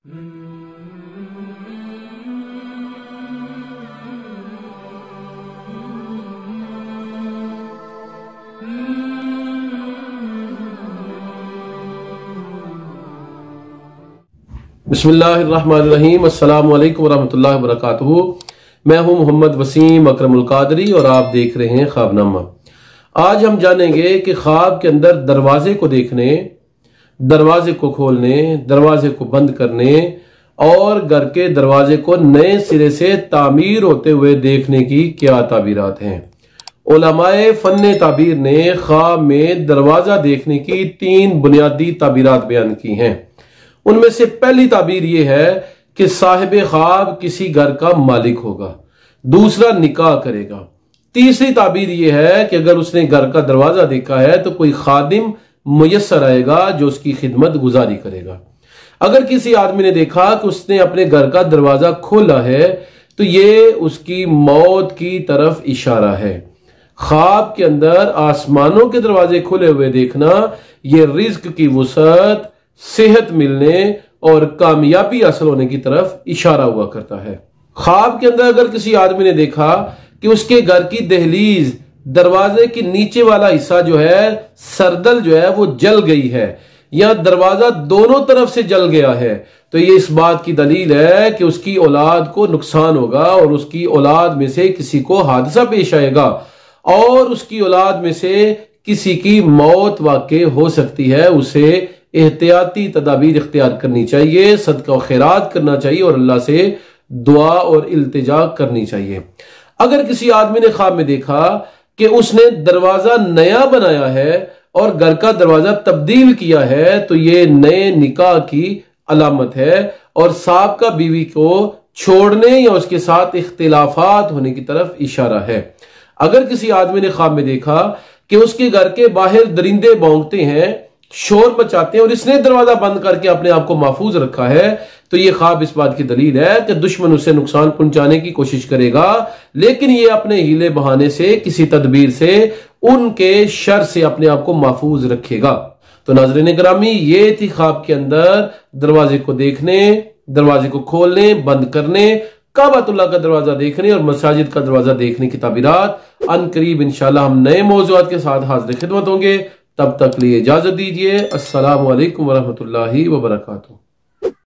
बिस्मिल्लाहिर्रहमानिर्रहीम। अस्सलामु अलैकुम वरहमतुल्लाहि वबरकातुहू। मैं हूं मोहम्मद वसीम अकरमुल कादरी और आप देख रहे हैं ख्वाबनामा। आज हम जानेंगे कि ख्वाब के अंदर दरवाजे को देखने, दरवाजे को खोलने, दरवाजे को बंद करने और घर के दरवाजे को नए सिरे से तामीर होते हुए देखने की क्या ताबीरात हैं। उलमाए फन्ने ताबीर ने ख्वाब में दरवाजा देखने की 3 बुनियादी ताबीरात बयान की हैं। उनमें से पहली ताबीर यह है कि साहिब ख्वाब किसी घर का मालिक होगा, दूसरा निकाह करेगा। तीसरी ताबीर यह है कि अगर उसने घर का दरवाजा देखा है तो कोई खादिम मुयस्सर आएगा जो उसकी खिदमत गुजारी करेगा। अगर किसी आदमी ने देखा कि उसने अपने घर का दरवाजा खोला है तो ये उसकी मौत की तरफ इशारा है। ख्वाब के अंदर आसमानों के दरवाजे खुले हुए देखना ये रिज्क की वुसअत, सेहत मिलने और कामयाबी हासिल होने की तरफ इशारा हुआ करता है। ख्वाब के अंदर अगर किसी आदमी ने देखा कि उसके घर की दहलीज, दरवाजे के नीचे वाला हिस्सा जो है, सरदल जो है वो जल गई है या दरवाजा दोनों तरफ से जल गया है, तो ये इस बात की दलील है कि उसकी औलाद को नुकसान होगा और उसकी औलाद में से किसी को हादसा पेश आएगा और उसकी औलाद में से किसी की मौत वाक़ई हो सकती है। उसे एहतियाती तदाबीर इख्तियार करनी चाहिए, सदका और खैरात करना चाहिए और अल्लाह से दुआ और इल्तिजा करनी चाहिए। अगर किसी आदमी ने ख्वाब में देखा कि उसने दरवाजा नया बनाया है और घर का दरवाजा तब्दील किया है तो ये नए निकाह की अलामत है और साबका बीवी को छोड़ने या उसके साथ इख्तिलाफात होने की तरफ इशारा है। अगर किसी आदमी ने ख्वाब में देखा कि उसके घर के बाहर दरिंदे भौंकते हैं, शोर मचाते हैं और इसने दरवाजा बंद करके अपने आप को महफूज रखा है, तो यह ख्वाब इस बात की दलील है कि दुश्मन उसे नुकसान पहुंचाने की कोशिश करेगा, लेकिन यह अपने हीले बहाने से, किसी तदबीर से उनके शर से अपने आप को महफूज रखेगा। तो नाज़रीन गिरामी, ये थी ख्वाब के अंदर दरवाजे को देखने, दरवाजे को खोलने, बंद करने, काबतुल्लाह का दरवाजा देखने और मसाजिद का दरवाजा देखने की ताबीरात। अनकरीब इंशाल्लाह हम नए मौज़ूआत के साथ हाज़िर खिदमत होंगे। तब तक लिए इजाजत दीजिए। अस्सलामु अलैकुम वरहमतुल्लाहि वबरकातुहू।